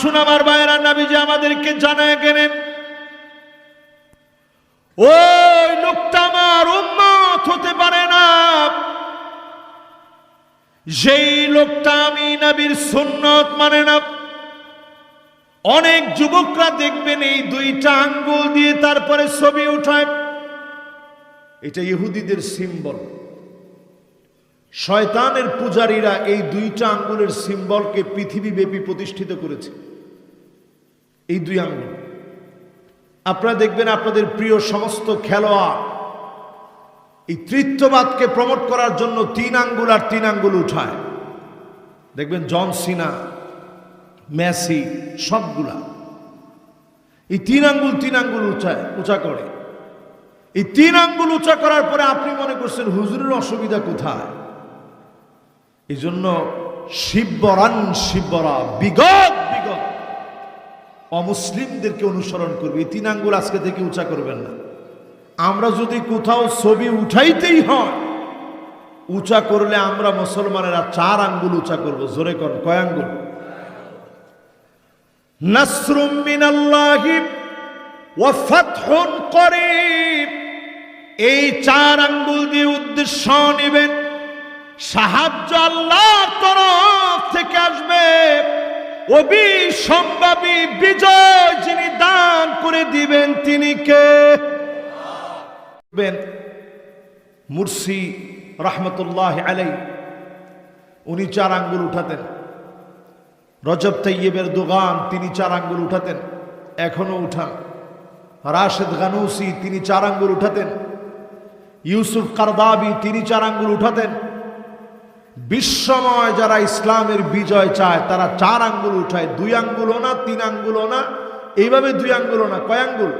আসুন আমার ভাইয়েরা, নবীজি আমাদেরকে জানায় গেলেন ওই লোকটা আমার উম্মত হতে পারে না যেই লোকটা আমি নবীর সুন্নত মানে না। অনেক যুবকরা দেখবেন এই দুইটা আঙ্গুল দিয়ে তারপরে ছবি উঠায়, এটা ইহুদিদের সিম্বল। শয়তানের পূজারীরা এই দুইটা আঙ্গুলের সিম্বলকে পৃথিবীব্যাপী প্রতিষ্ঠিত করেছে। এই দুই আঙ্গুল আপনারা দেখবেন আপনাদের প্রিয় সমস্ত খেলোয়াড় এই তৃতীয়বাদকে প্রমোট করার জন্য 3 আঙ্গুল আর 3 আঙ্গুল উঠায়। দেখবেন জন সিনা, মেসি সবগুলা এই 3 আঙ্গুল উঁচা করে। এই 3 আঙ্গুল উঁচা করার পরে আপনি মনে করছেন হুজুরের অসুবিধা কোথায়? এই জন্য শিবরা বিগত অমুসলিমদেরকে অনুসরণ করবে। এই 3 আঙ্গুল আজকে থেকে উঁচা করবেন না। আমরা যদি কোথাও ছবি উঠাইতেই হয়, উঁচা করলে আমরা মুসলমানেরা 4 আঙ্গুল উঁচা করব। জোরে কর, কয় আঙ্গুল? নাসরুম মিনাল্লাহি ওয়া ফাতহুন করিব। এই 4 আঙ্গুল দিয়ে উদ্দেশ্য নেবেন, সাহায্য আল্লাহর তরফ থেকে আসবে। অবিসম্ভাবী বিজয় যিনি দান করে দিবেন তিনি কে? মুরসি রহমতুল্লাহ আলাইহি উনি 4 আঙ্গুল উঠাতেন। রজব তাইয়্যিব এরদোগান তিনি 4 আঙ্গুল উঠাতেন, এখনো উঠান। রাশেদ গানুসি তিনি 4 আঙ্গুল উঠাতেন। ইউসুফ কারদাবি তিনি 4 আঙ্গুল উঠাতেন। বিশ্বময় যারা ইসলামের বিজয় চায় তারা 4 আঙ্গুল উঠায়। 2 আঙ্গুলও না, 3 আঙ্গুলও না, এইভাবে 2 আঙ্গুলও না, কয় আঙ্গুল?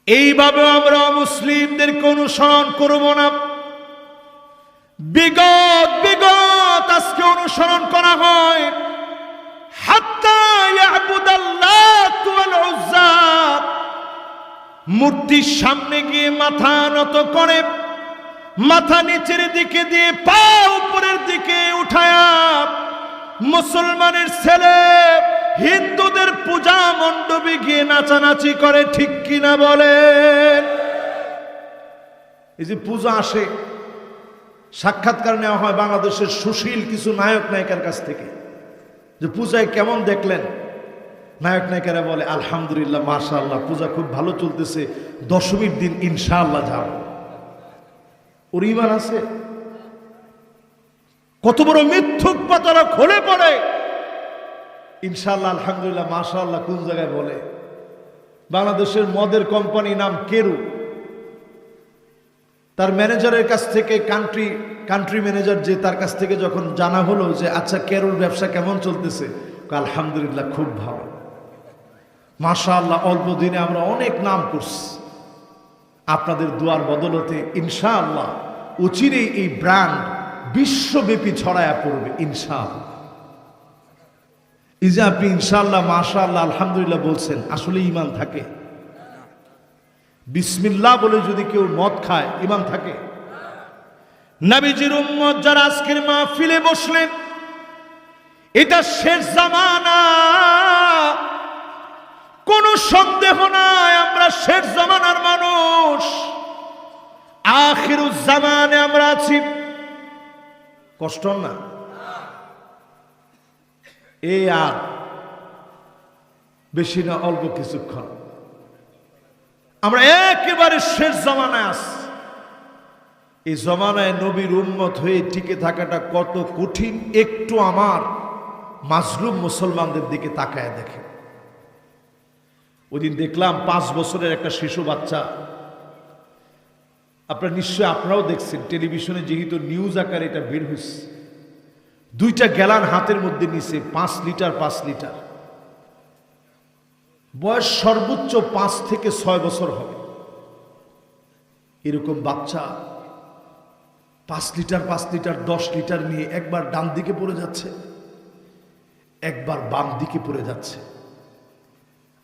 এইভাবে আমরা মুসলিমদেরকে অনুসরণ করব না। বিগত আজকে অনুসরণ করা হয় হাত্তা ইয়াবুদাল্লাত ওয়াল উজ্জা। মূর্তির সামনে গিয়ে মাথা নত করে, মাথা নিচের দিকে দিয়ে পা উপরের দিকে উঠায়া মুসলমানের ছেলে হিন্দুদের পূজা মণ্ডপে গিয়ে নাচানাচি করে, ঠিক কিনা বলেন? এই যে পূজা আসে, সাক্ষাৎকার নেওয়া হয় বাংলাদেশের সুশীল কিছু নায়ক নায়িকার কাছ থেকে, যে পূজায় কেমন দেখলেন? নায়ক নায়িকারা বলে আলহামদুলিল্লাহ, মাশাআল্লাহ, পূজা খুব ভালো চলতেছে, 10মীর দিন ইনশাআল্লাহ যাব। ওর ঈমান আছে? কত বড় মিথ্যুক পাতারা খোলে পড়ে। ইনশাআল্লাহ, আলহামদুলিল্লাহ, মাশাআল্লাহ কোন জায়গায় বলে? বাংলাদেশের মদের কোম্পানি নাম কেরু, তার ম্যানেজারের কাছ থেকে কান্ট্রি ম্যানেজার যে, তার কাছ থেকে যখন জানা হলো যে আচ্ছা কেরুর ব্যবসা কেমন চলতেছে, আলহামদুলিল্লাহ খুব ভালো, মাশাআল্লাহ, অল্প দিনে আমরা অনেক নাম করছি, আপনাদের দুয়ার বদলতে ইনশাআল্লাহ অচিরেই এই ব্র্যান্ড বিশ্বব্যাপী ছড়ায়া পড়বে ইনশাআল্লাহ। এই যে আপনি ইনশাআল্লাহ, মাশাআল্লাহ, আলহামদুলিল্লাহ বলছেন, আসলে ঈমান থাকে? বিসমিল্লাহ বলে যদি কেউ মদ খায়, ঈমান থাকে? নবীজির উম্মত যারা আজকের মাহফিলে বসলেন, এটা শেষ জামানা, কোনো সন্দেহ নাই আমরা শেষ জামানার মানুষ, আখিরুজ জামানে আমরা আছি। কষ্ট না? এই আর বেশি না, অল্প কিছুক্ষণ আমরা একেবারে শেষ জামানায় আছি। এই জমানায় নবীর উম্মত হয়ে টিকে থাকাটা কত কঠিন একটু আমার মাজলুম মুসলমানদের দিকে তাকায় দেখে। ওইদিন দেখলাম 5 বছরের একটা শিশু বাচ্চা, আপনারা নিশ্চয়ই আপনারাও দেখছেন টেলিভিশনে, যেহেতু নিউজ আকারে এটা বের হয়েছে, 2টা গ্যালান হাতের মধ্যে নিছে, 5 লিটার 5 লিটার, বয়স সর্বোচ্চ 5 থেকে 6 বছর হবে। এরকম বাচ্চা 5 লিটার 5 লিটার 10 লিটার নিয়ে একবার ডান দিকে পড়ে যাচ্ছে, একবার বাম দিকে পড়ে যাচ্ছে।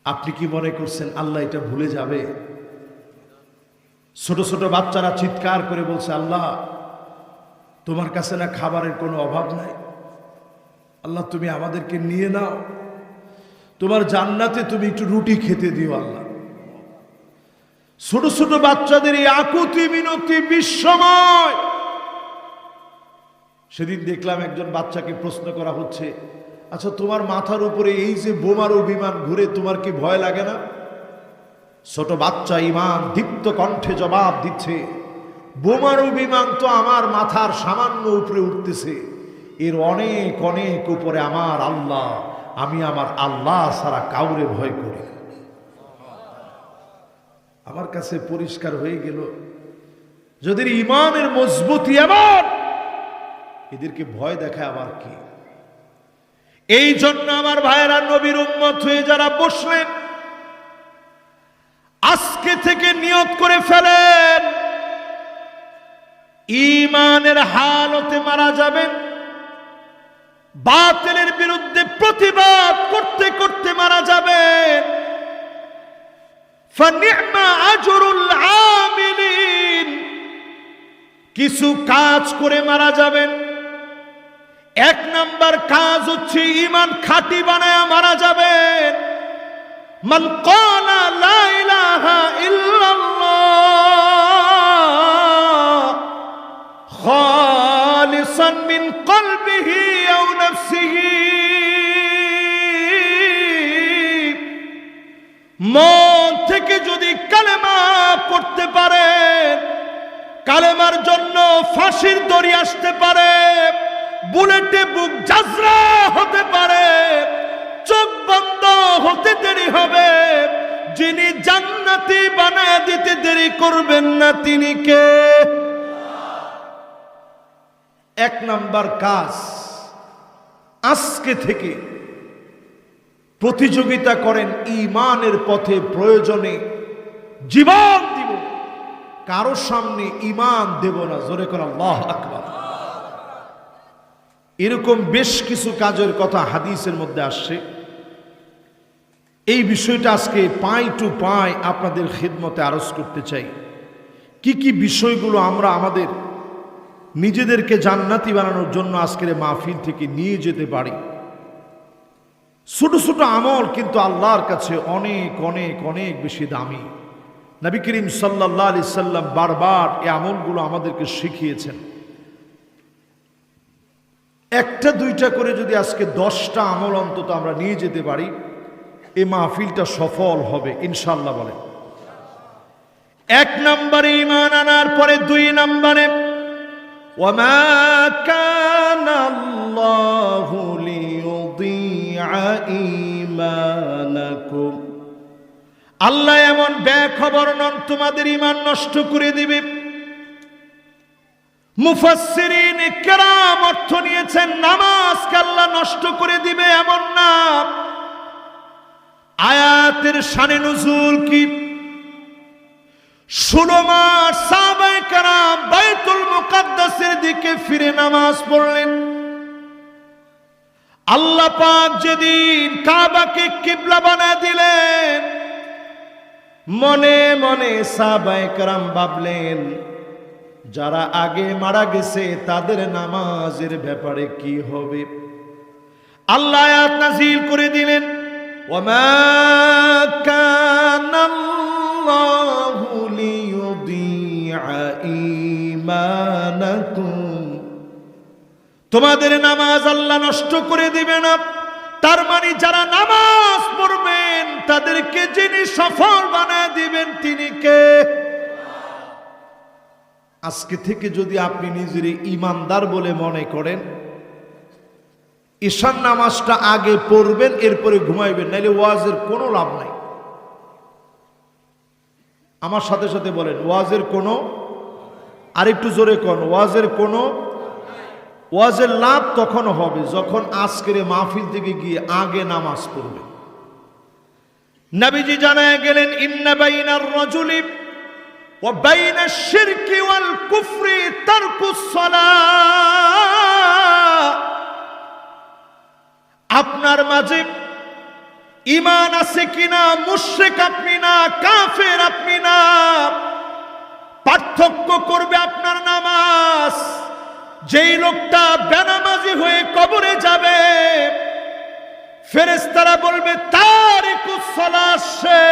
আপনি কি মনে করছেন আল্লাহ এটা ভুলে যাবে? ছোট ছোট বাচ্চারা চিৎকার করে বলছে, আল্লাহ তোমার কাছে না খাবারের কোনো অভাব নাই, আল্লাহ তুমি আমাদেরকে নিয়ে নাও, তোমার জান্নাতে তুমি একটু রুটি খেতে দিও আল্লাহ। ছোট ছোট বাচ্চাদের এই আকুতি মিনতি বিস্ময়। সেদিন দেখলাম একজন বাচ্চাকে প্রশ্ন করা হচ্ছে, আচ্ছা তোমার মাথার উপরে এই যে বোমারু বিমান ঘুরে তোমার কি ভয় লাগে না? ছোট বাচ্চা ইমান দীপ্ত কণ্ঠে জবাব দিচ্ছে, বোমারু বিমান তো আমার মাথার সামান্য উপরে উঠতেছে, এর অনেক অনেক উপরে আমার আল্লাহ, আমি আমার আল্লাহ ছাড়া কাউরে ভয় করি। আমার কাছে পরিষ্কার হয়ে গেল, যদি ইমানের মজবুতি এমন, এদেরকে ভয় দেখায় আবার কি? এই জন্য আমার ভাইয়েরা, নবীর উম্মত হয়ে যারা বসলেন, আজকে থেকে নিয়ত করে ফেলেন, ইমানের হালতে মারা যাবেন, বাতিলের বিরুদ্ধে প্রতিবাদ করতে করতে মারা যাবেন। ফানি'মা আজরুল আমিলিন, কিছু কাজ করে মারা যাবেন। এক নাম্বার কাজ হচ্ছে ঈমান খাঁটি বানায়া মারা যাবেন। মান ক্বালা লা ইলাহা ইল্লাল্লাহ খালিসান মিন কলবিহি আও নাফসিহি, মন থেকে যদি কালেমা পড়তে পারে, কালেমার জন্য ফাঁসির দড়ি আসতে পারে, বুলেটে বুক জাজরা হতে পারে, চোখ বন্ধ হতে দেরি হবে, যিনি জান্নাতি বানায় দিতে দেরি করবেন না তিনি কে? এক নাম্বার কাজ, আজকে থেকে প্রতিযোগিতা করেন ঈমানের পথে, প্রয়োজনে জীবন দিব, কারো সামনে ঈমান দেব না। জোরে করে আল্লাহু আকবার। এরকম বেশ কিছু কাজের কথা হাদিসের মধ্যে আসছে। এই বিষয়টা আজকে পাই টু পাই আপনাদের খিদমতে আরজ করতে চাই। কি কি বিষয়গুলো আমরা আমাদের নিজেদেরকে জান্নাতি বানানোর জন্য আজকের মাহফিল থেকে নিয়ে যেতে পারি। ছোট ছোট আমল কিন্তু আল্লাহর কাছে অনেক অনেক অনেক বেশি দামি। নবী করিম সাল্লাল্লাহু আলাইহি সাল্লাম বারবার এই আমলগুলো আমাদেরকে শিখিয়েছেন। একটা দুইটা করে যদি আজকে 10টা আমল অন্তত আমরা নিয়ে যেতে পারি, এই মাহফিলটা সফল হবে ইনশাআল্লাহ। বলে এক নম্বরে ঈমান আনার পরে 2 নম্বরে ওয়ামা কানা আল্লাহু লিয়ুযিআ ঈমানাকুম, আল্লাহ এমন বেখবর নন তোমাদের ঈমান নষ্ট করে দিবে। মুফাসসিরিন কিরাম অর্থ নিয়েছেন, নামাজকে আল্লাহ নষ্ট করে দিবে এমন না। আয়াতের শানে নুজুল কি? 16 মাস সাহাবায়ে কেরাম বাইতুল মুকাদ্দাসের দিকে ফিরে নামাজ পড়লেন। আল্লাহ পাক যেদিন কাবাকে কিবলা বানায় দিলেন, মনে মনে সাহাবায়ে কেরাম ভাবলেন, যারা আগে মারা গেছে তাদের নামাজের ব্যাপারে কি হবে? আল্লাহ আয়াত নাযিল করে দিলেন, ওয়ামা কানাল্লাহু লিয়ুযিআ ঈমানাকুম, তোমাদের নামাজ আল্লাহ নষ্ট করে দিবে না। তার মানে যারা নামাজ পড়বেন তাদেরকে যিনি সফল বানায় দিবেন তিনি কে? আজকে থেকে যদি আপনি নিজের ইমানদার বলে মনে করেন, ঈশার নামাজটা আগে পড়বেন, এরপরে ঘুমাইবেন, নাইলে ওয়াজের কোনো লাভ নাই। আমার সাথে সাথে বলেন, ওয়াজের কোনো, আরেকটু জোরে কোন, ওয়াজের কোনো, ওয়াজের লাভ তখন হবে যখন আজকের মাহফিল থেকে গিয়ে আগে নামাজ পড়বেন। নবীজি জানায় গেলেন, ইন্না বাইনার রাজুলি ওয়া বাইনাশ শিরকি ওয়াল কুফরি তারকুস সালাহ, আপনার মাঝে ঈমান আছে কিনা, মুশরিক আপনি না, কাফের আপনি না, পার্থক্য করবে আপনার নামাজ। যেই লোকটা বেনামাজি হয়ে কবরে যাবে আসে,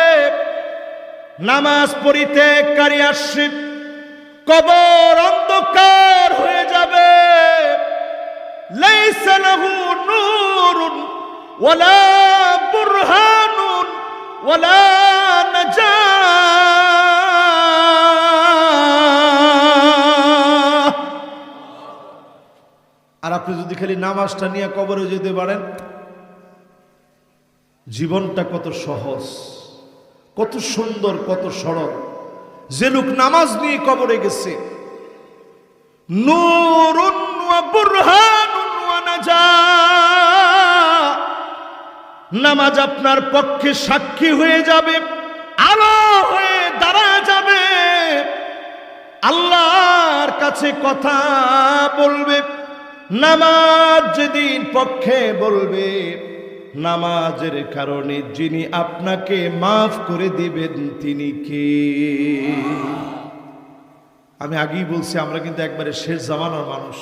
নামাজ পরিত্যাগকারী আসে, কবর অন্ধকার হয়ে যাবে। লাইসা লাহু নূরুন ওয়ালা বুরহানুন ওয়ালা নাজাহ। আর আপনি যদি খালি নামাজটা নিয়ে কবরে যেতে পারেন, জীবনটা কত সহজ, কত সুন্দর, কত সরল। যে লোক নামাজ নিয়ে কবরে গেছে, নূরুন ওয়া বুরহানুন ওয়া নাজাহ, নামাজ আপনার পক্ষে সাক্ষী হয়ে যাবে, আলো হয়ে দাঁড়া যাবে, আল্লাহর কাছে কথা বলবে। নামাজ যেদিন পক্ষে বলবে, নামাজের কারণে যিনি আপনাকে মাফ করে দিবেন তিনি কে? আমি আগেই বলছি, আমরা কিন্তু একবারে শেষ জামানার মানুষ।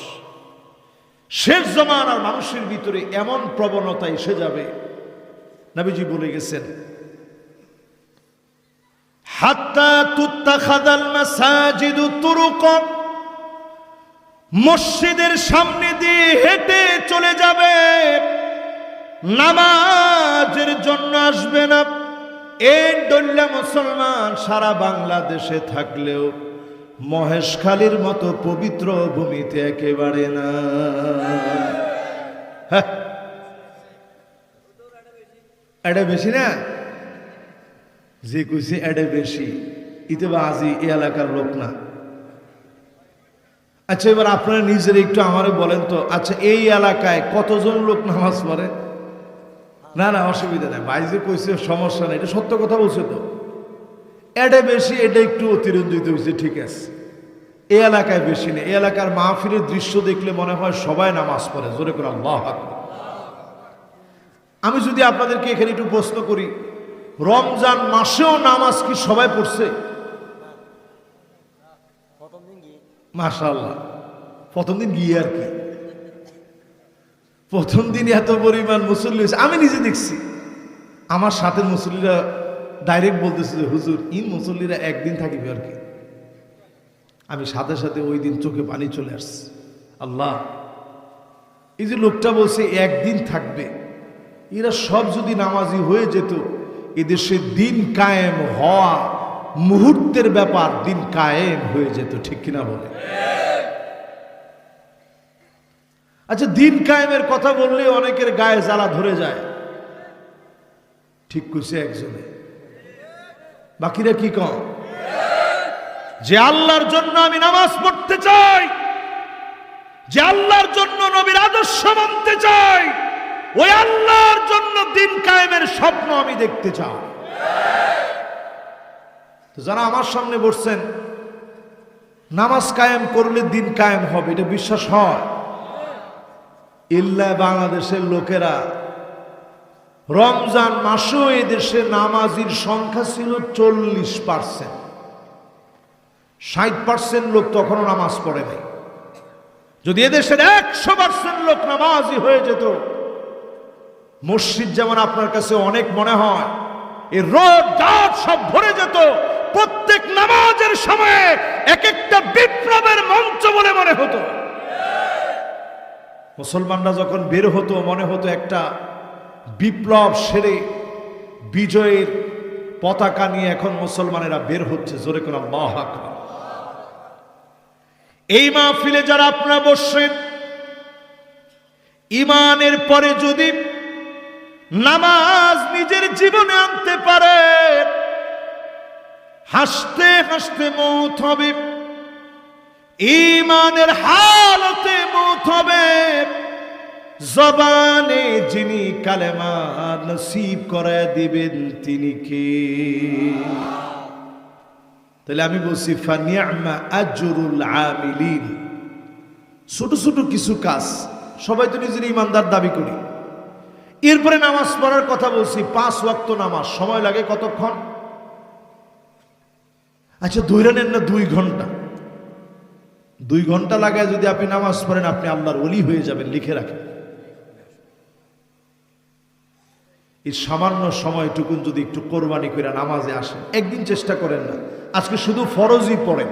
শেষ জামানার মানুষের ভিতরে এমন প্রবণতা এসে যাবে, নবীজি বলে গেছেন, হাত্তা তুত্তাখাযাল মাসাজিদু তুরুকান, মসজিদের সামনে দিয়ে হেঁটে চলে যাবে, নামাজের জন্য আসবে না। এই দল্লা মুসলমান সারা বাংলাদেশে থাকলেও মহেশখালীর মতো পবিত্র ভূমিতে একেবারে না। এটা বেশি না, যে কইছে এটা বেশি, ইতে বা আজি এই এলাকার লোক না। আচ্ছা, এবার আপনারা নিজের একটু আমারে বলেন তো, আচ্ছা এই এলাকায় কতজন লোক নামাজ পড়ে? না না, অসুবিধা নেই, ভাই যে কইছে সমস্যা নেই, এটা সত্য কথা বলছে তো। এটা বেশি, এটা একটু অতিরঞ্জিত হয়েছে, ঠিক আছে। এই এলাকায় বেশি নেই। এই এলাকার মাহফিলের দৃশ্য দেখলে মনে হয় সবাই নামাজ পড়ে, জোরে করে আল্লাহু আকবার। আমি যদি আপনাদেরকে এখানে একটু প্রশ্ন করি, রমজান মাসেও নামাজ কি সবাই পড়ছে? মাশাআল্লাহ, প্রথম দিন গিয়ে আর কি, প্রথম দিন এত পরিমাণ মুসল্লি হয়েছে। আমি নিজে দেখছি, আমার সাথে মুসল্লিরা ডাইরেক্ট বলতেছে যে হুজুর, ইন মুসল্লিরা একদিন থাকিবে আর কি। আমি সাথে সাথে ওই দিন চোখে পানি চলে আসছে। আল্লাহ, এই যে লোকটা বলছে একদিন থাকবে, এরা সব যদি নামাজি হয়ে যেত, এদেশে দিন কায়েম হওয়া মুহূর্তের ব্যাপার, দিন কায়েম হয়ে যেত, ঠিক কিনা বলে? আচ্ছা, দিন কায়েমের কথা বললে অনেকের গায়ে জ্বালা ধরে যায়, ঠিক কইছে একজনে, বাকিরা কি কম? যে আল্লাহর জন্য আমি নামাজ পড়তে চাই, যে আল্লাহর জন্য নবীর আদর্শ মানতে চাই, ওই আল্লাহর জন্য দিন কায়েমের স্বপ্ন আমি দেখতে চাই। তো যারা আমার সামনে বসছেন, নামাজ কায়েম করলে দিন কায়েম হবে, এটা বিশ্বাস হয়? ইল্লা বাংলাদেশের লোকেরা, রমজান মাসেও এদেশে নামাজির সংখ্যা ছিল 40%, 60% লোক তখনও নামাজ পড়ে নাই। যদি এদেশের 100% লোক নামাজি হয়ে যেত, মসজিদ যেমন আপনার কাছে অনেক মনে হয়, এই রোড ঘাট সব ভরে যেত, প্রত্যেক নামাজের সময়ে এক একটা বিপ্লবের মঞ্চ বলে মনে হতো। মুসলমানরা যখন বের হতো, মনে হতো একটা বিপ্লব সেরে বিজয়ের পতাকা নিয়ে এখন মুসলমানেরা বের হচ্ছে, জোরে করে আল্লাহু আকবার। এই মাহফিলে যারা আপনারা বসছেন, ঈমানের পরে যদি নামাজ নিজের জীবনে আনতে পারে, হাসতে হাসতে মৌত হবে, ঈমানের হালতে মৌত হবে। জবানে যিনি কালেমা নসিব করে দিবেন তিনি কে? তাহলে আমি বলছি, ফানিআমা আজরুল আমিলিন। ছোট ছোট কিছু কাজ, সবাই তো নিজের ইমানদার দাবি করি। এরপরে নামাজ পড়ার কথা বলছি, 5 ওয়াক্ত নামাজ সময় লাগে কতক্ষণ? আচ্ছা ধরে নেন না 2 ঘন্টা। 2 ঘন্টা লাগায় যদি আপনি নামাজ পড়েন, আপনি আল্লাহর ওলি হয়ে যাবেন, লিখে রাখেন। এই সামান্য সময়টুকুন যদি একটু কোরবানি করে নামাজে আসেন, একদিন চেষ্টা করেন না, আজকে শুধু ফরজই পড়েন,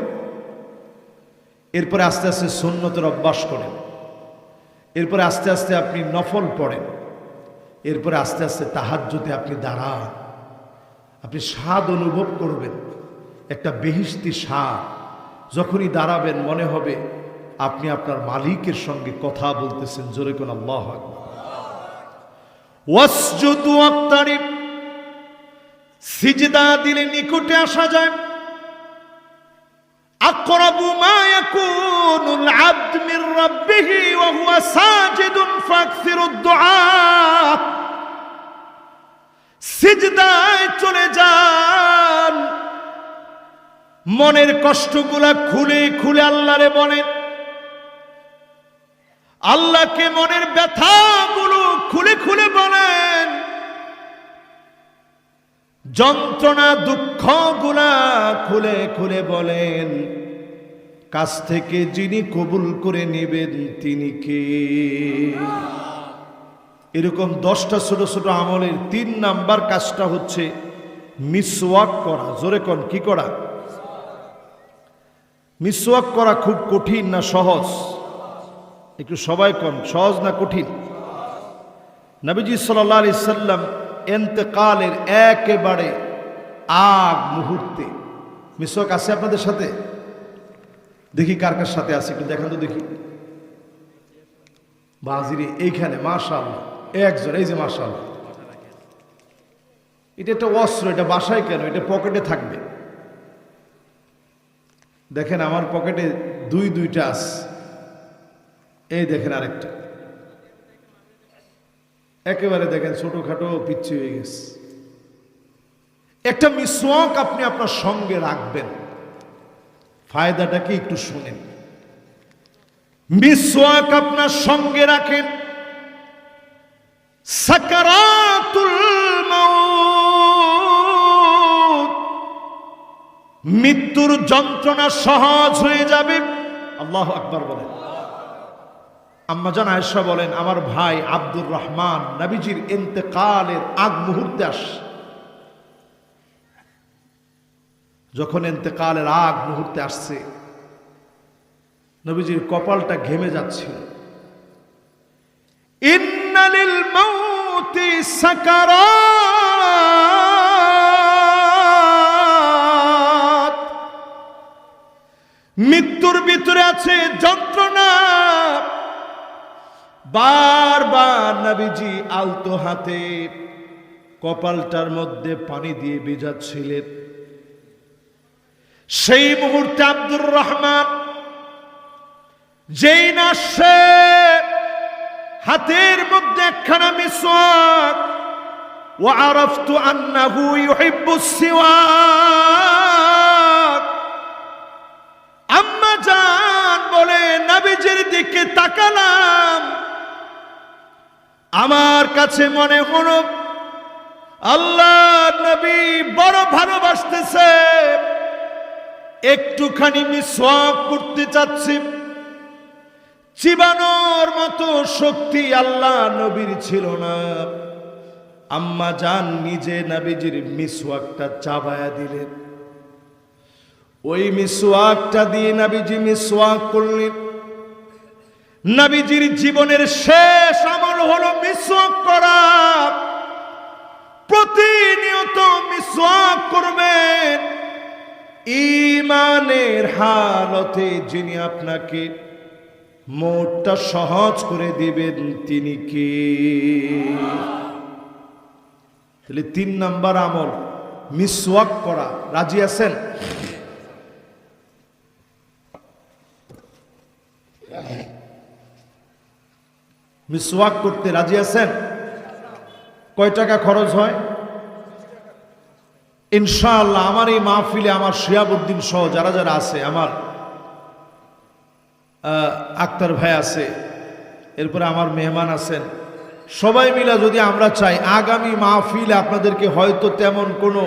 এরপরে আস্তে আস্তে সুন্নতের অভ্যাস করেন, এরপরে আস্তে আস্তে আপনি নফল পড়েন, এরপরে আস্তে আস্তে তাহাজ্জুদে আপনি দাঁড়ান, আপনি স্বাদ অনুভব করবেন, একটা বেহিশতি স্বাদ। যখনই দাঁড়াবেন মনে হবে আপনি আপনার মালিকের সঙ্গে কথা বলতেছেন। জোরে কোন আল্লাহু আকবার। ওয়াসজুদু ওয়াক্তারিব, সিজদা দিলে নিকটে আসা যায়। আকরাবু মা ইয়াকুনুল আবদ মির রাব্বিহি ওয়া হুয়া সাজিদুন ফাকসিরুদ দুআ। সিজদায় চলে যান, মনের কষ্টগুলা খুলে খুলে আল্লাহরে বলেন, আল্লাহকে মনের ব্যথাগুলো খুলে খুলে বলেন, যন্ত্রণা দুঃখগুলা খুলে খুলে বলেন। কাছ থেকে যিনি কবুল করে নেবেন তিনি কে? এরকম 10টা ছোট ছোট আমলের 3 নাম্বার কাজটা হচ্ছে মিসওয়াক করা। জোরে কোন, কি করা? মিসওয়াক করা খুব কঠিন না সহজ? একটু সবাই কোন, সহজ না কঠিন? নবীজি সাল্লাল্লাহু আলাইহি সাল্লাম ইন্তেকালের একেবারে আগ মুহূর্তে, মিসওয়াক আছে আপনাদের সাথে? দেখি কার কার সাথে আছে, একটু দেখান তো দেখি। বাজিরে এইখানে মাশাআল্লাহ একজন, এই যে মাশাআল্লাহ। এটা একটা অস্ত্র, এটা বাসায় কেন, এটা পকেটে থাকবে। দেখেন আমার পকেটে দুইটা আছে, এই দেখেন আরেকটা, একেবারে দেখেন ছোটখাটো পিচ্ছি হয়ে গেছে। একটা মিসওয়াক আপনি আপনার সঙ্গে রাখবেন, ফায়দাটা কি একটু শুনেন। মিসওয়াক আপনার সঙ্গে রাখেন, সাকারাতুল মাউত, মৃত্যুর যন্ত্রণা সহজ হয়ে যাবে। আল্লাহু আকবার বলেন। আম্মাজান আয়েশা বলেন, আমার ভাই আব্দুর রহমান নবীজির ইন্তেকালের আগ মুহূর্তে যখন ইন্তেকালের আগ মুহূর্তে আসছে, নবীজির কপালটা ঘেমে যাচ্ছিল। ইন্না লিল মাউতি সাকারাত, মৃত্যুর ভিতরে আছে যন্ত্রণা। বারবার নবীজি আলতো হাতে কপালটার মধ্যে পানি দিয়ে ভিজাচ্ছিলেন। সেই মুহূর্তে আব্দুর রহমান যেই না সে হাতের মধ্যে একখানা মিসওয়াক, ওয়া আরাফতু আন্নাহু ইউহিব্বুস সিওয়াক। আম্মা জান বলে, নবীজির দিকে তাকালাম, আমার কাছে মনে হলো আল্লাহ নবী বড় ভালোবাসতেছে, একটুখানি মিসওয়াক করতে চাচ্ছি। চিবানোর মতো শক্তি আল্লাহ নবীর ছিল না। আম্মা জান নিজে নবীজির মিসওয়াকটা চাবায়া দিলেন। ওই মিসওয়াকটা দিয়ে নবীজি মিসওয়াক করলেন। নবীজির জীবনের শেষ আমল হলো মিসওয়াক করা। প্রতিনিয়ত মিসওয়াক করবেন। ঈমানের হালতে যিনি আপনাকে মোটটা সহজ করে দিবেন তিনি কে? তাহলে 3 নাম্বার আমল মিসওয়াক করা। রাজি আছেন? মিসওয়াক করতে রাজি আছেন? কয় টাকা খরচ হয়? ইনশাআল্লাহ আমার এই মাহফিলে আমার শিয়াবউদ্দিন সহ যারা যারা আছে, আমার আক্তার ভাই আছে, এরপরে আমার মেহমান আছেন, সবাই মিলে যদি আমরা চাই আগামী মাহফিলে আপনাদেরকে হয়তো তেমন কোনো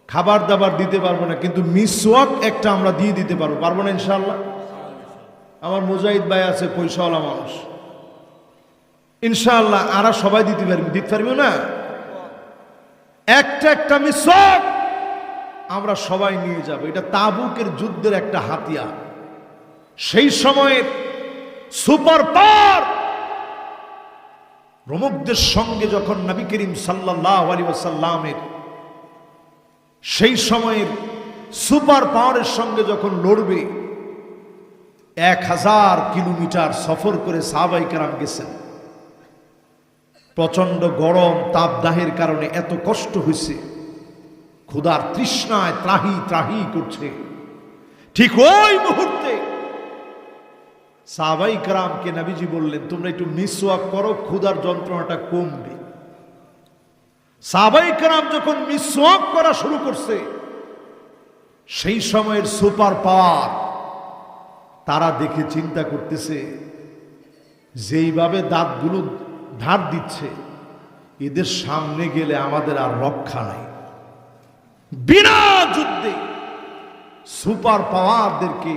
খাবার দাবার দিতে পারবো না, কিন্তু মিসওয়াক একটা আমরা দিয়ে দিতে পারবো। পারবো না ইনশাআল্লাহ? আমার মুজাহিদ ভাই আছে, পয়সাওয়ালা মানুষ, ইনশাআল্লাহ আরা সবাই দিতে পারবো না। একটা একটা মিসওয়াক আমরা সবাই নিয়ে যাব। এটা তাবুকের যুদ্ধের একটা হাতিয়ার। সেই সময়ের সুপার পাওয়ার রোমকদের সঙ্গে যখন নবী করিম সাল্লাল্লাহু আলাইহি ওয়াসাল্লামের সেই সময়ের সুপার পাওয়ারের সঙ্গে যখন লড়বে, 1000 কিলোমিটার সফর করে সাহাবায়ে কেরাম গেছেন। প্রচন্ড গরম তাপদাহের কারণে এত কষ্ট হয়েছে, ক্ষুধার তৃষ্ণায় ত্রাহি ত্রাহি করছে। ঠিক ওই মুহূর্তে সাহাবায়ে কেরামকে নবীজি বললেন, তোমরা একটু মিসওয়াক করো, ক্ষুধার যন্ত্রণাটা কমবে। সাহাবায়ে কেরাম যখন মিসওয়াক করা শুরু করছে, সেই সময়ের সুপার পাওয়ার তারা দেখে চিন্তা করতেছে, যেইভাবে দাঁতগুলো ধার দিচ্ছে, এদের সামনে গেলে আমাদের আর রক্ষা নাই। বিনা যুদ্ধে সুপার পাওয়ারদেরকে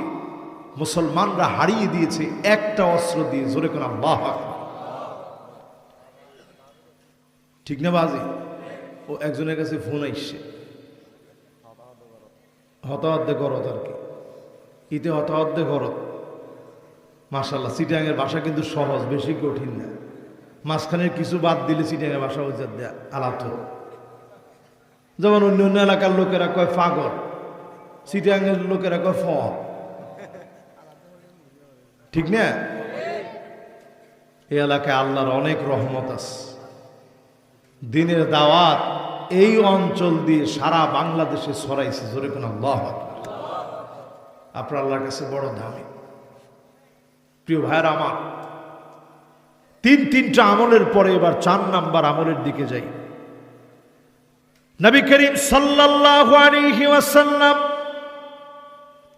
মুসলমানরা হারিয়ে দিয়েছে একটা অস্ত্র দিয়ে। জোরে কোন আল্লাহু আকবার। ঠিক না বাজি? ও একজনের কাছে ফোন আইসছে, হতাহতে গরত আর কি, ইতে হতাহতে গরত। মাশাআল্লাহ, চিটাঙের ভাষা কিন্তু সহজ, বেশি কঠিন না। মাঝখানের কিছু বাদ দিলে চিটাঙের ভাষা হয়ে যাবে আলাত। যেমন অন্য অন্য এলাকার লোকেরা কয় পাগল, চিটাঙের লোকেরা কয় ফ। ঠিক না? এই এলাকায় আল্লাহর অনেক রহমত আছে। দিনের দাওয়াত এই অঞ্চল দিয়ে সারা বাংলাদেশে ছড়াইছে। জোরে কোন আল্লাহু আকবার। আপনার আল্লাহর কাছে বড় দামি। প্রিয় ভাইরা আমার, তিনটা আমলের পরে এবার 4 নাম্বার আমলের দিকে যাই। নবী করিম সাল্লাল্লাহু আলাইহি ওয়াসাল্লাম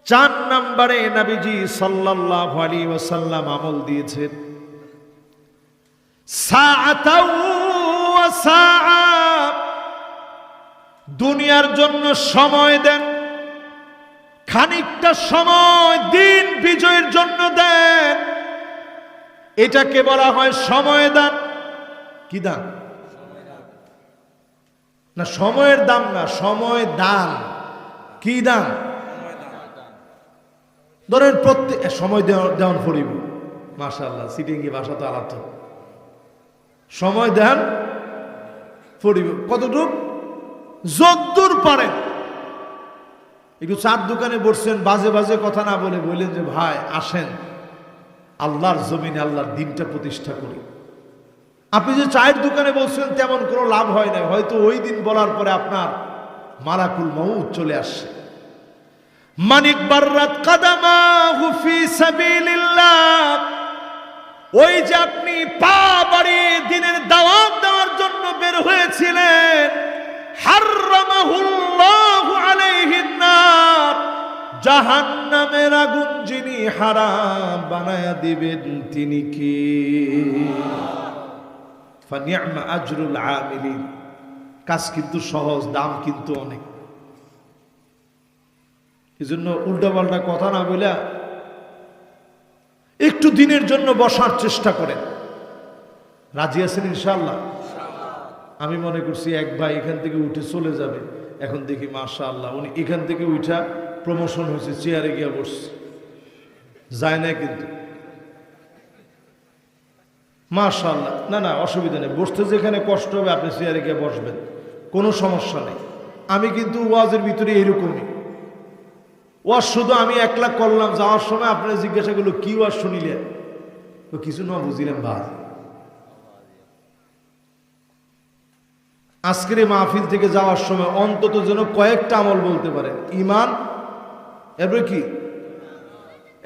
4 নম্বরে নবীজি সাল্লাল্লাহু আলাইহি ওয়াসাল্লাম আমল দিয়েছেন, সাআতাও ওয়া সাআ। দুনিয়ার জন্য সময় দেন, খানিকটা সময় দিন বিজয়ের জন্য দেন। এটাকে বলা হয় সময় দান। কি দান? না, সময়ের দাম না, সময় দান। কি দান? ধরেন প্রত্যেক সময় দেওয়ান ফরিব। মাশাআল্লাহ, সিটিংয়ে ভাষা তো আলাদা। সময় দেন ফরিব কতটুক? যদ্দূর পারেন। একটু চার দোকানে বসছেন, বাজে বাজে কথা না বলে বললেন যে ভাই আসেন আল্লাহর জমিনে আল্লাহর দিনটা প্রতিষ্ঠা করি। আপনি যে চায়ের দোকানে বলছেন তেমন কোনো লাভ হয় না, হয়তো ওই দিন বলার পরে আপনার মালাকুল মউত চলে আসছে। মানিক বাররাত কাদামাহু ফি সাবিলিল্লাহ, ওই যে আপনি পা বাড়িয়ে দিনের দাওয়াত দেওয়ার জন্য বের হয়েছিলেন, হারামাহুল্লাহু আলাইহিন নার, জাহান্নামের আগুন যিনি হারাম বানায়া দিবেন তিনি কে? ফানি'মা আজরুল আমিলিন। কাজ কিন্তু সহজ, দাম কিন্তু অনেক। এজন্য উল্টাপাল্টা কথা না বলে একটু দিনের জন্য বসার চেষ্টা করেন। রাজি আছেন ইনশাআল্লাহ? আমি মনে করছি এক ভাই এখান থেকে উঠে চলে যাবে, এখন দেখি মাশাআল্লাহ উনি এখান থেকে উঠা প্রমোশন হয়েছে, চেয়ারে গিয়ে বসছে। যায় না কিন্তু, মাশাআল্লাহ। না না, অসুবিধা নেই, বসতে যেখানে কষ্ট হবে আপনি চেয়ারে গিয়ে বসবেন, কোনো সমস্যা নেই। আমি কিন্তু ওয়াজের ভিতরে এরকমই ওয়াজ, শুধু আমি একলা করলাম, যাওয়ার সময় আপনারা জিজ্ঞাসা করলো কি ওয়াজ শুনিলেন, তো কিছু না বুঝিলাম ভাই। আজকের এই মাহফিল থেকে যাওয়ার সময় অন্তত যেন কয়েকটা আমল বলতে পারেন। ঈমান, এরপরে কি?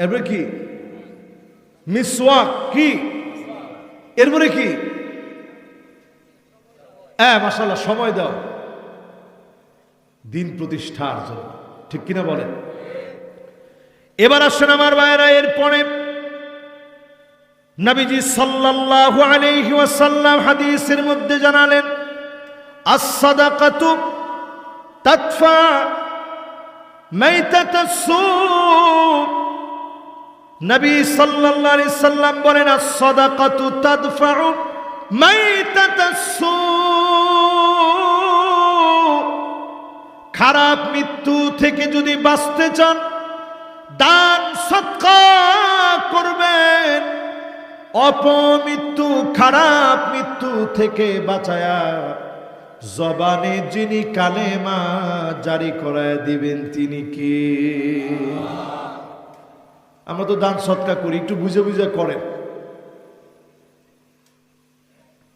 এরপরে কি? মিসওয়াক, কি? এরপরে কি? হ্যাঁ মাশাআল্লাহ, সময় দাও দিন প্রতিষ্ঠার জন্য। ঠিক কিনা বলেন? এবার আসেন আমার ভাইরা, এরপরে নবীজি সাল্লাল্লাহু আলাইহি ওয়াসাল্লাম হাদিসের মধ্যে জানালেন, আস-সাদাকাতু তাদফা মাইতাতাস সূক। নবী সাল্লাল্লাহু আলাইহি সাল্লাম বলেন, আস-সাদাকাতু তাদফা মাইতাতাসসু, খারাপ মৃত্যু থেকে যদি বাঁচতে চান দান সদকা করবেন। অপমৃত্যু খারাপ মৃত্যু থেকে বাঁচায়া জবানে যিনি কালেমা জারি করায় দিবেন তিনি কে? আমরা তো দান সদকা করি, একটু বুঝে বুঝে করেন।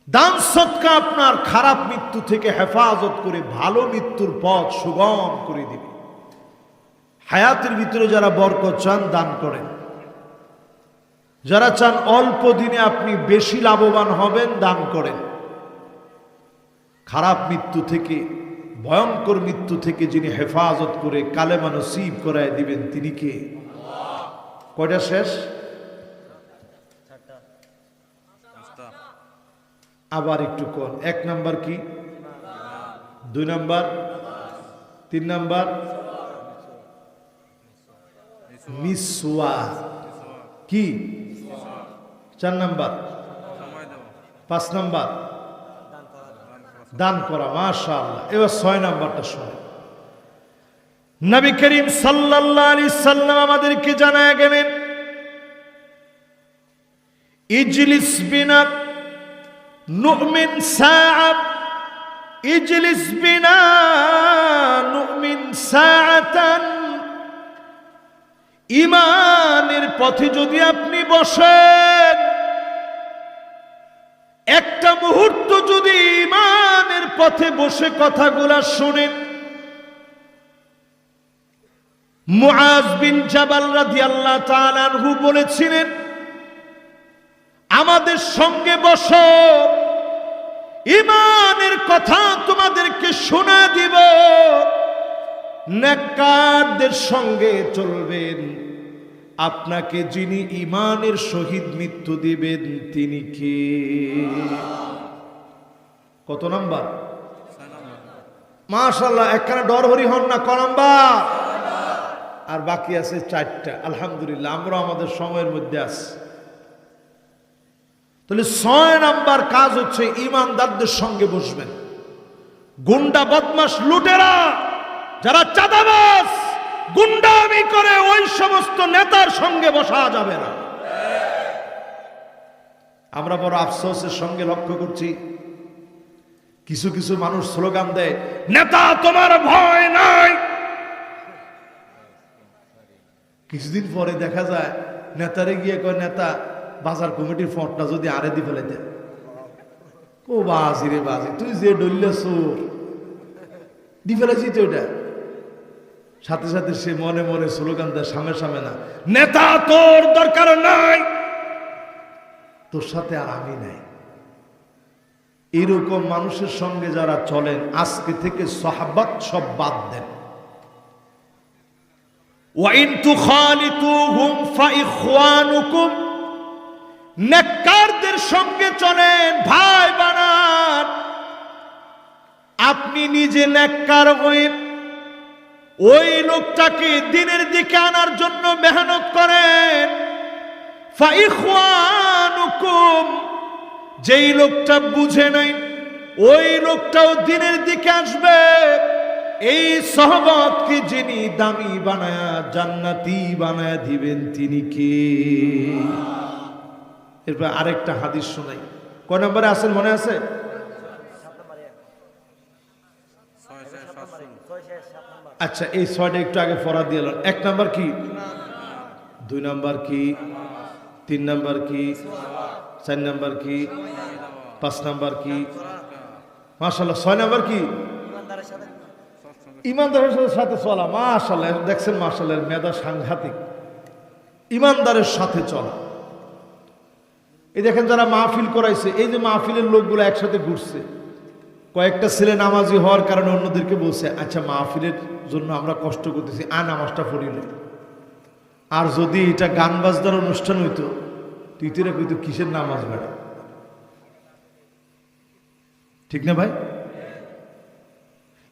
দান সদকা আপনার খারাপ মৃত্যু থেকে হেফাজত করে ভালো মৃত্যুর পথ সুগম করে দিবে। হায়াতের ভিতরে যারা বরকত চান দান করেন, যারা চান অল্প দিনে আপনি বেশি লাভবান হবেন দান করেন। খারাপ মৃত্যু থেকে, ভয়ঙ্কর মৃত্যু থেকে যিনি হেফাজত করে কালেমা নসিব করায় দিবেন তিনি কে? কয়টা শেষ? আবার একটু কোন। 1 নাম্বার কি, 2 নাম্বার, 3 নাম্বার মিসওয়াক কি, 4 নাম্বার, 5 নাম্বার দান করা। মাশাআল্লাহ। এবার 6 নাম্বারটা শুনে। নবী করিম সাল্লাল্লাহু আলাইহি সাল্লাম আমাদেরকে জানায় গেলেন, ইজলিস বিনা নুমিন সাআ, ইজলিস বিনা নুমিন সাআতান। ঈমানের পথে যদি আপনি বসেন, একটা মুহূর্ত যদি ঈমানের পথে বসে কথাগুলা শুনেন। মুআজ বিন জাবাল রাদিয়াল্লাহু তাআলা আনহু বলেছিলেন, আমাদের সঙ্গে বসো, ঈমানের কথা তোমাদেরকে শোনা দিব। নেককারদের সঙ্গে চলবেন, আপনাকে যিনি ঈমানের শহীদ মৃত্যু দিবেন তিনি কে? কত নাম্বার? মাশাআল্লাহ। একখানা ডর হরি হন না। ক নাম্বার? আর বাকি আছে 4টা। আলহামদুলিল্লাহ, আমরা আমাদের সময়ের মধ্যে আছি। তাহলে 6 নাম্বার কাজ হচ্ছে ঈমানদারদের সঙ্গে বসবেন। গুন্ডা, বদমাশ, লুটেরা, যারা চাঁদাবাজ, গুন্ডামি করে ওই সমস্ত নেতার সঙ্গে বসা যাবে না। আমরা বড় আফসোসের সঙ্গে লক্ষ্য করছি, কিছু কিছু মানুষ স্লোগান দেয়, নেতা তোমার ভয় নাই। কিছুদিন পরে দেখা যায় নেতারে গিয়ে কয়, নেতা বাজার কমিটির ফন্ডটা যদি আরে দি ফেলে দেয়। ও বাজি রে বাজি, তুই যে ডললে চোর দি ফেলেছি তো। এটা সাথে সাথে সে মনে মনে স্লোগান দেয়, সামনে সামনে না, নেতা তোর দরকার নাই, তোর সাথে আর আমি নাই। এরকম মানুষের সঙ্গে যারা চলেন, আজকে থেকে সাহাবাত সব বাদ দেন। ওয়াইন তুখালিতুহুম ফাইখওয়ানুকুম, নেককারদের সঙ্গে চলেন, ভাই বানান। আপনি নিজে নেককার হয়ে ওই লোকটাকে দিনের দিকে আনার জন্য মেহনত করেন। ফাইখওয়ানুকুম, যেই লোকটা বুঝে নাই ওই লোকটাও দিনের দিকে আসবে। এই সহবতকে যিনি দামি বানায়া জান্নাতি বানায়া দিবেন তিনি কে? এরপর আরেকটা হাদিস শোনাই। কয় নম্বরে আছেন মনে আছে? আচ্ছা, এই 6টা একটু আগে পড়া দিয়ে এলেন। 1 নাম্বার কি, 2 নাম্বার কি, 3 নাম্বার কি, 4 নাম্বার কি, 5 নাম্বার কি? মাশাআল্লাহ। 6 নাম্বার কি? ইমানদারের সাথে চলা। মাশাআল্লাহ, দেখছেন মাশাআল্লাহ, মেধা সাংঘাতিক। ইমানদারের সাথে চলা। এই দেখেন যারা মাহফিল করাইছে, এই যে মাহফিলের লোকগুলো একসাথে ঘুরছে, কয়েকটা ছেলে নামাজি হওয়ার কারণে অন্যদেরকে বলছে, আচ্ছা মাহফিলের জন্য আমরা কষ্ট করতেছি, নামাজটা পড়িল। আর যদি এটা গান বাজনার অনুষ্ঠান হইতো, তুই তোরা কইতো কিসের নামাজ বেড়া? ঠিক না ভাই?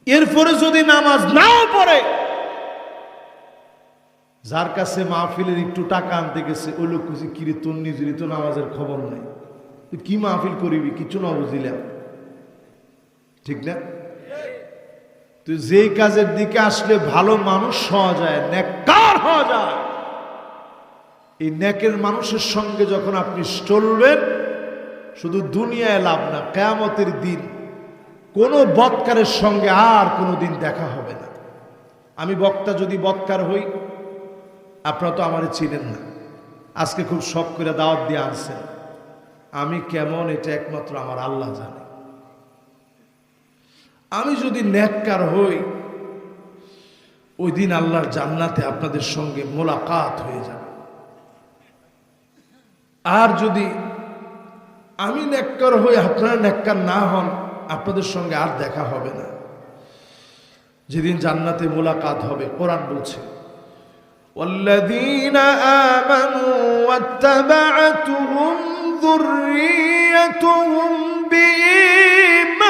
এরপরে যদি নামাজ নাও পড়ে, যার কাছে মাহফিলের একটু টাকা আনতে গেছে ওই লোক খুশি, কিরে তোর নিজেরই তো নামাজের খবর নেই, কি মাহফিল করিবি, কিছু না বুঝিলাম, ঠিক না? তুই যেই কাজের দিকে আসলে ভালো মানুষ হওয়া যায়, নেককার হওয়া যায়, এই নেকের মানুষের সঙ্গে যখন আপনি চলবেন, শুধু দুনিয়ায় লাভ না, কিয়ামতের দিন কোন বদকারের সঙ্গে আর কোনোদিন দেখা হবে না। আমি বক্তা যদি বদকার হই, আপনারা তো আমারে চিনেন না, আজকে খুব শখ করে দাওয়াত দিয়ে আনছেন, আমি কেমন এটা একমাত্র আমার আল্লাহ জানে। আমি যদি নেককার হই, ওই দিন আল্লাহর জান্নাতে আপনাদের সঙ্গে মোলাকাত হয়ে যাবে। আর যদি আমি নেককার হই, আপনারা নেককার না হন, আপনাদের সঙ্গে আর দেখা হবে না। যেদিন জান্নাতে মোলাকাত হবে, কোরআন বলছে ওয়াল্লাযীনা আমানু ওয়াত্তাবা'তুহুম যুররিয়্যাতুহুম বিঈমান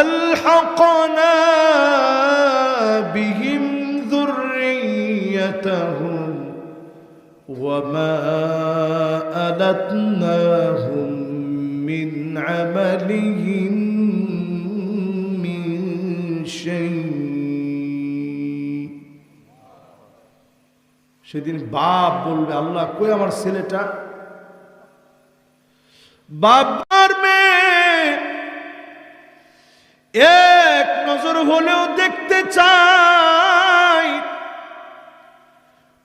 আলহাকনা বিহিম যুররিয়্যাতাহুম ওয়ামা আলাতনাহুম মিন আমালিহিম মিন শাই। সেদিন বাপ বলবে, আল্লাহ কই আমার ছেলেটা? বাবার মেয়ে এক নজর হলেও দেখতে চাই।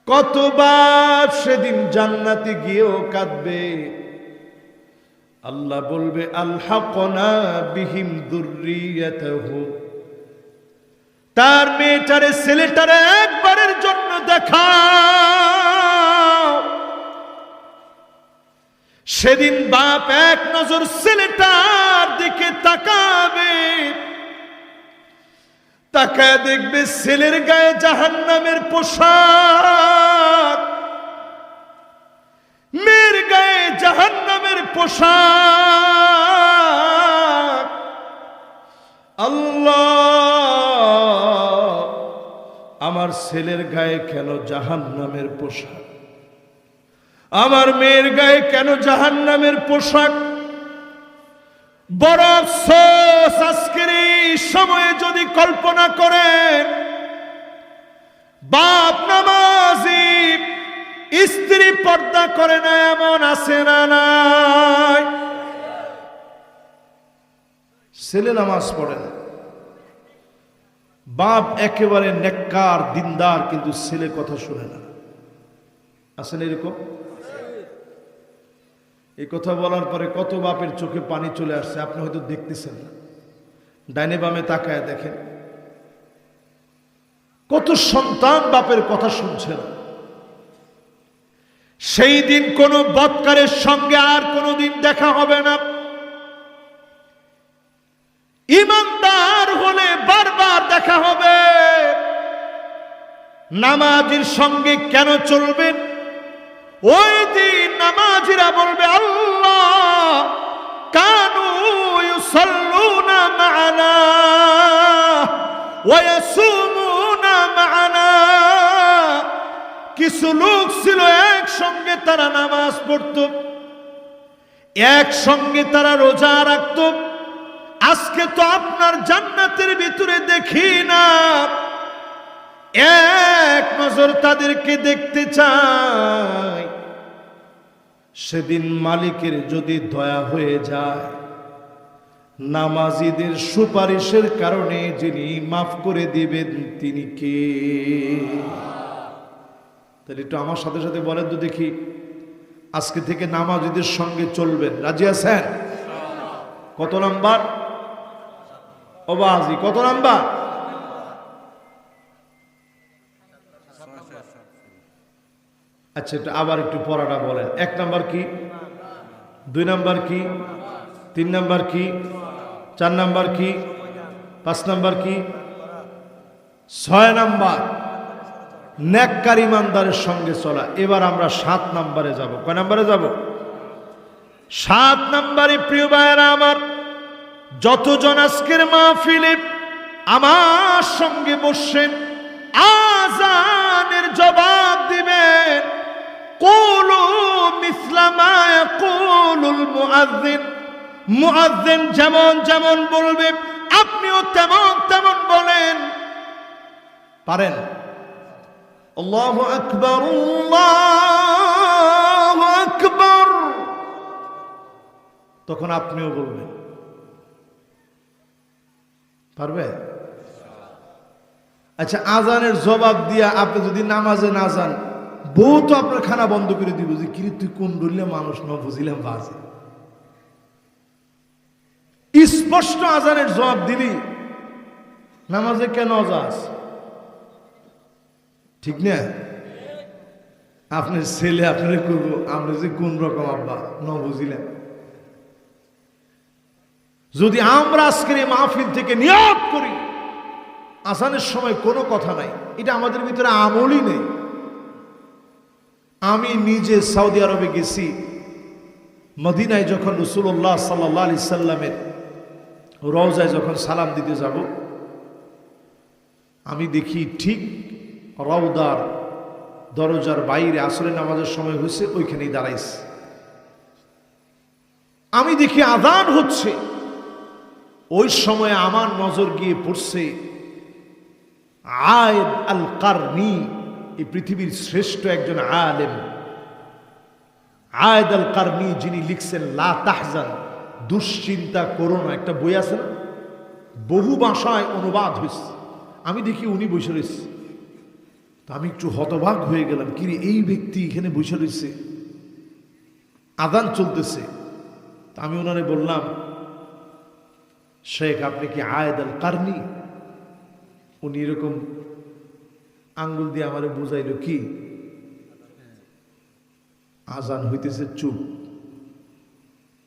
কত বাপ সেদিন জান্নাতে গিয়েও কাঁদবে। আল্লাহ বলবে আলহাকনা বিহিম যুররিয়াতাহু, তার মেয়েটারে ছেলেটারে একবারের জন্য দেখাও। সেদিন বাপ এক নজর ছেলেটার দিকে তাকাবে, তাকায় দেখবে ছেলের গায়ে জাহান্নামের পোশাক, মেয়ের গায়ে জাহান্নামের পোশাক। আল্লাহ, আমার ছেলের গায়ে কেন জাহান্নামের পোশাক, আমার মেয়ের গায়ে কেন জাহান্নামের পোশাক? বড় আফসোস, আজকের এই সময়ে যদি কল্পনা করেন, বাপ নামাজি, স্ত্রী পর্দা করে না, এমন আছে না নাই? ছেলে নামাজ পড়ে না, বাপ একেবারে নেককার দিনদার, কিন্তু ছেলে কথা শুনে না। আছেন এরকম? এই কথা বলার পরে কত বাপের চোখে পানি চলে আসছে, আপনি হয়তো দেখতেছেন না। ডাইনে বামে তাকায় দেখেন, কত সন্তান বাপের কথা শুনছে না। সেই দিন কোন বদকারের সঙ্গে আর কোনদিন দেখা হবে না। ইমানদার হলে বারবার দেখা হবে। নামাজীর সঙ্গে কেন চলবেন? ওই দিন নামাজিরা বলবে, আল্লাহ কানু ইউসাল্লুনা মা'ানা ওয়া ইয়াসুমুনা মা'ানা। কিছু লোক ছিল একসঙ্গে তারা নামাজ পড়ত, একসঙ্গে তারা রোজা রাখত। আজকে তো আপনার জান্নাতের ভিতরে দেখি না। এক নজর তাদেরকে দেখতে চাই। সেদিন মালিকের যদি দয়া হয়ে যায়, নামাজীদের সুপারিশের কারণে যিনি মাফ করে দিবেন তিনি কে? তাহলে একটু আমার সাথে সাথে বলেন তো দেখি, আজকে থেকে নামাজীদের সঙ্গে চলবেন, রাজি আছেন? কত নাম্বার? ও বাজি, কত নাম্বার? আচ্ছা, একটু আবার একটু পড়াটা বলেন। 1 নাম্বার কি, 2 নাম্বার কি, 3 নাম্বার কি, 4 নাম্বার কি, 5 নাম্বার কি, 6 নাম্বার নেককার ইমানদারের সঙ্গে চলা। এবার আমরা 7 নাম্বারে যাব। কয় নাম্বারে যাব? 7 নাম্বারে। প্রিয় ভাইয়েরা আমার, যতজন আজকের মাহফিলে আমার সঙ্গে বসছেন, আজ আযানের জবাব দিবেন কুলু মিসলা মা ইয়াকুলুল মুআজ্জিন, মুআজ্জিন যেমন যেমন বলবে আপনিও তেমন তেমন বলেন। পারেন? আল্লাহু আকবার, আল্লাহু আকবার, তখন আপনিও বলবেন। পারবে? আচ্ছা, আজানের জবাব দিয়া আপনি যদি নামাজে না যান, বউ তো আপনার খানা বন্ধ করে দিব যে কি তুই কোন বললে মানুষ ন বুঝিলাম বাজে। স্পষ্ট আজানের জবাব দিলি নামাজে কেন যাস? ঠিক না? আপনার ছেলে আপনার করবো, আপনি যে কোন রকম আব্বা ন বুঝিলেন। যদি আমরা আজকের এই মাহফিল থেকে নিয়ত করি আজানের সময় কোনো কথা নাই, এটা আমাদের ভিতরে আমলই নেই। আমি নিজে সৌদি আরবে গেছি, মদিনায় যখন রাসূলুল্লাহ সাল্লাল্লাহু আলাইহি সাল্লামের রওজায় যখন সালাম দিতে যাব, আমি দেখি ঠিক রওদার দরজার বাইরে আসরের নামাজের সময় হয়েছে, ওইখানেই দাঁড়াইছে। আমি দেখি আযান হচ্ছে, ওই সময় আমার নজর গিয়ে পড়ছে আয়েদ আল কারনি, এই পৃথিবীর শ্রেষ্ঠ একজন আলেম আয়েদ আল কারনি, যিনি লিখছেন লা তাহজান, দুশ্চিন্তা করো না, একটা বই আছে না, বহু ভাষায় অনুবাদ হয়েছে। আমি দেখি উনি বসে রয়েছে, তো আমি একটু হতবাক হয়ে গেলাম, কি এই ব্যক্তি এখানে বসে রয়েছে, আযান চলতেছে। তা আমি ওনারে বললাম, শেখ আপনি কি আয়েদ আল কারনি? উনি এরকম আঙ্গুল দিয়ে আমারে বুঝাইল কি আজান হইতেছে, চুপ।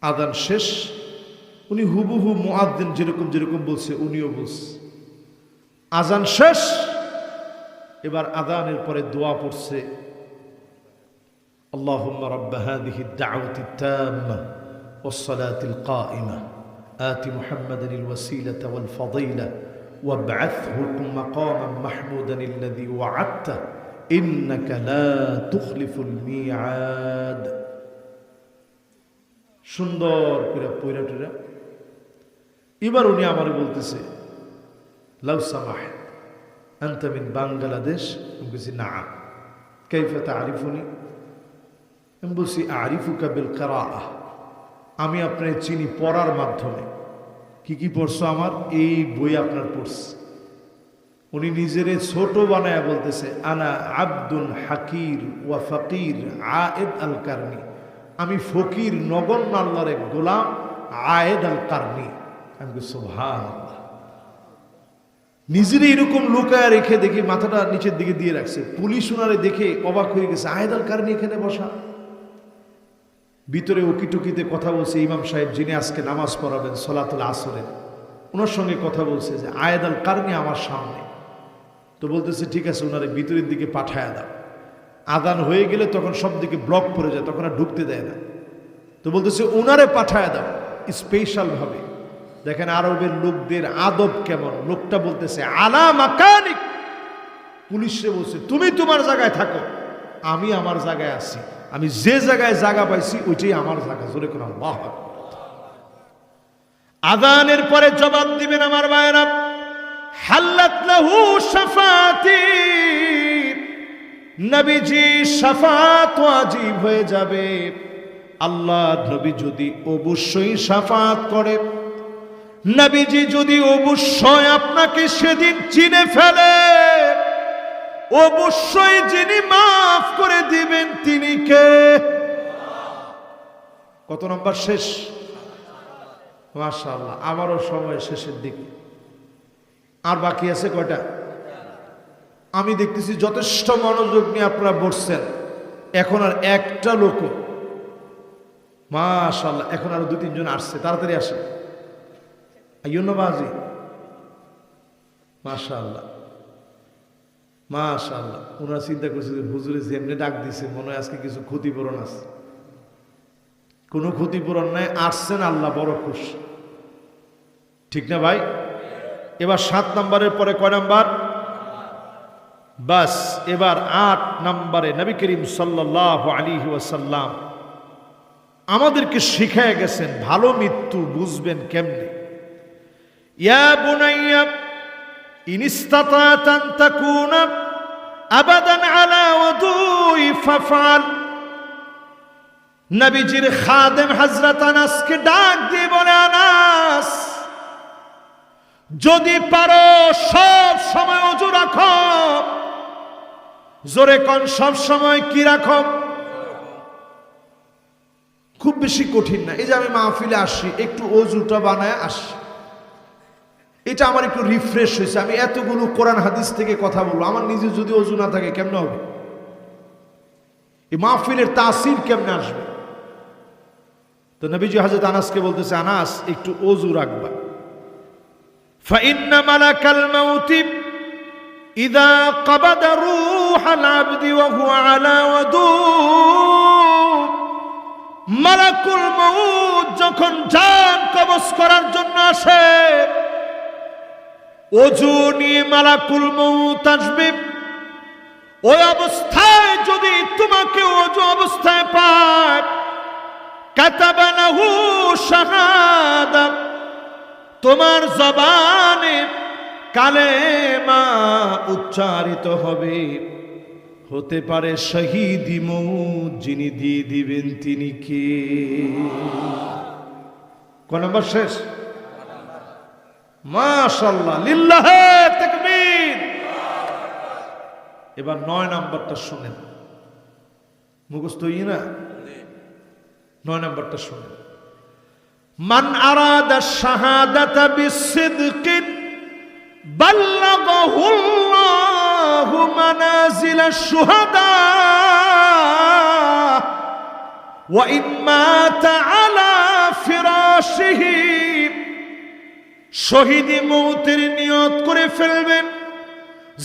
আজান শেষ, উনি হুবহু মুআজ্জিন যেরকম যেরকম বলছে উনিও বলছে। আজান শেষ, এবার আজানের পরে দোয়া পড়ছে, আল্লাহুম্মা রাব্বা হাযিহি আদ-দা'ওয়াতি আত-তাম্মা ওয়াস-সালাতিল কাইমা আতি মুহাম্মাদানিল ওয়াসিলাতা ওয়াল ফাদিলা ওয়াব'আথহু মাকামান মাহমুদান আল্লাযী ওয়া'আদতা ইন্নাকা লা তুখলিফুল মিআদ। সুন্দর করে পয়রা টয়রা এবার উনি আমারে বলতেছে, লাউ সামাহ আনতা মিন বাংলাদেশ? আমি বলছি না। কাইফা তা'রিফুনি? আমি বলছি আরিফুকা বিল কিরাআহ, আমি আপনার চিনি পড়ার মাধ্যমে। কি কি পড়ছো? আমার এই বই আপনার পড়ছে। উনি নিজেরে ছোট বানায়া বলতেছে, আনা আব্দুন হাকির ওয়া ফকির আয়েদ আল কারনি, আমি ফকির নগণ্য আল্লাহর এক গোলাম আয়েদ আল কারনি। আমি বলছি সুবহানাল্লাহ। নিজেরে এরকম লুকায় রেখে দেখি মাথাটা নিচের দিকে দিয়ে রাখছে, পুলিশ ওনারে দেখে অবাক হয়ে গেছে, আয়েদ আল কারনি এখানে বসা। ভিতরে উকিটুকিতে কথা বলছে ইমাম সাহেব, যিনি আজকে নামাজ পড়াবেন সলাতুল আসরের, ওনার সঙ্গে কথা বলছে যে আয়েদ আল কারনি আমার সামনে। তো বলতেছে ঠিক আছে, ওনারে ভিতরের দিকে পাঠায়া দাও। আদান হয়ে গেলে তখন সব দিকে ব্লক পড়ে যায়, তখন আর ঢুকতে দেয় না। তো বলতেছে ওনারে পাঠায়া দাও স্পেশাল ভাবে। দেখেন আরবের লোকদের আদব কেমন। লোকটা বলতেছে আলা মাকানিক, পুলিশে বলছে তুমি তোমার জায়গায় থাকো, আমি আমার জায়গায় আছি, আমি যে জায়গায় জায়গা পাইছি ওইটাই আমার জায়গা। জোরে কোন আল্লাহু আকবার। আযানের পরে জবাব দিবেন আমার ভাইরা, হাল্লাত লাহু শাফাতি, নবীজি শাফাত ওয়াজিব হয়ে যাবে। আল্লাহ নবী যদি অবশ্যই শাফাত করে, নবীজি যদি অবশ্যই আপনাকে সেদিন চিনে ফেলে, অবশ্যই যিনি মাফ করে দিবেন তিনি কে? কত নম্বর? শেষ। মাশাআল্লাহ, আমারও সময় শেষের দিকে, আর বাকি আছে কয়টা? আমি দেখতেছি যথেষ্ট মনোযোগ নিয়ে আপনারা বসছেন। এখন আর একটা লোক, মাশাআল্লাহ, এখন আরো 2-3 জন আসছে, তাড়াতাড়ি আসে। আইয়ুনবাজি, মাশাআল্লাহ মাশাআল্লাহ। ওনারা চিন্তা করছে যে হুজুরে যেমনি ডাক দিছে মনে হয় আজকে কিছু ক্ষতিপূরণ আছে। কোনো ক্ষতিপূরণ নাই, আসছেন, আল্লাহ বড় খুশি। ঠিক না ভাই? এবার 7 নম্বরের পরে কয় নাম্বার? বাস এবার ৮ নম্বরে নবী করিম সাল্লাল্লাহু আলাইহি ওয়াসাল্লাম আমাদেরকে শিখায় গেছেন ভালো মৃত্যু বুঝবেন কেমনে। ইয়া বুনাইয়া ইন ইসতাতা'তা আন তাকুনা আবাদান আলা ওয়াদুই ফাফআল। নবীজির খাদেম হযরত আনাসকে ডাক দিয়ে বলে, আনাস যদি পারো সব সময় ওযু রাখো। জোরে কোন সব সময় কি রাখো? খুব বেশি কঠিন না। এই যে আমি মাহফিলে আসি একটু ওযুটা বানায় আসি, এটা আমার একটু রিফ্রেশ হয়েছে। আমি এতগুলো কোরআন হাদিস থেকে কথা বলবো, আমার নিজে যদি ওযু না থাকে কেমনে হবে? এই মাহফিলের তাসির কেমনে আসবে? তো নবীজি হযরত আনাসকে বলতেছে, আনাস একটু ওযু রাখবা। ফাইন্না মালাকাল মাউত ইযা ক্বাবাদা রূহাল আবদি ওয়া হুয়া আলা ওয়াদু। মালাকুল মউত যখন জান কবজ করার জন্য আসে, ওযু নিয়ে মালাকুল মউত আসবে। ওই অবস্থায় যদি তোমাকে ওযু অবস্থায় পায়, কাতাবা লাহু শাহাদা, তোমার জবানে কালেমা উচ্চারিত হবে। হতে পারে শহীদি মউত, যিনি দিয়ে দিবেন তিনি কে? কোন নম্বর শেষ? মাশাআল্লাহ, লিল্লাহে তাকবীর। এবার ৯ নম্বরটা শুনেন, মুখস্থ হই না? ৯ নম্বরটা শুনেন। মান আরাদা শাহাদাতা বিসিদকিন বাল্লাগাহুল্লাহু মানাজিলাশ শুহাদা ওয়া ইন মাতা আলা ফিরাশিহি। শহীদি মউতের নিয়ত করে ফেলবেন।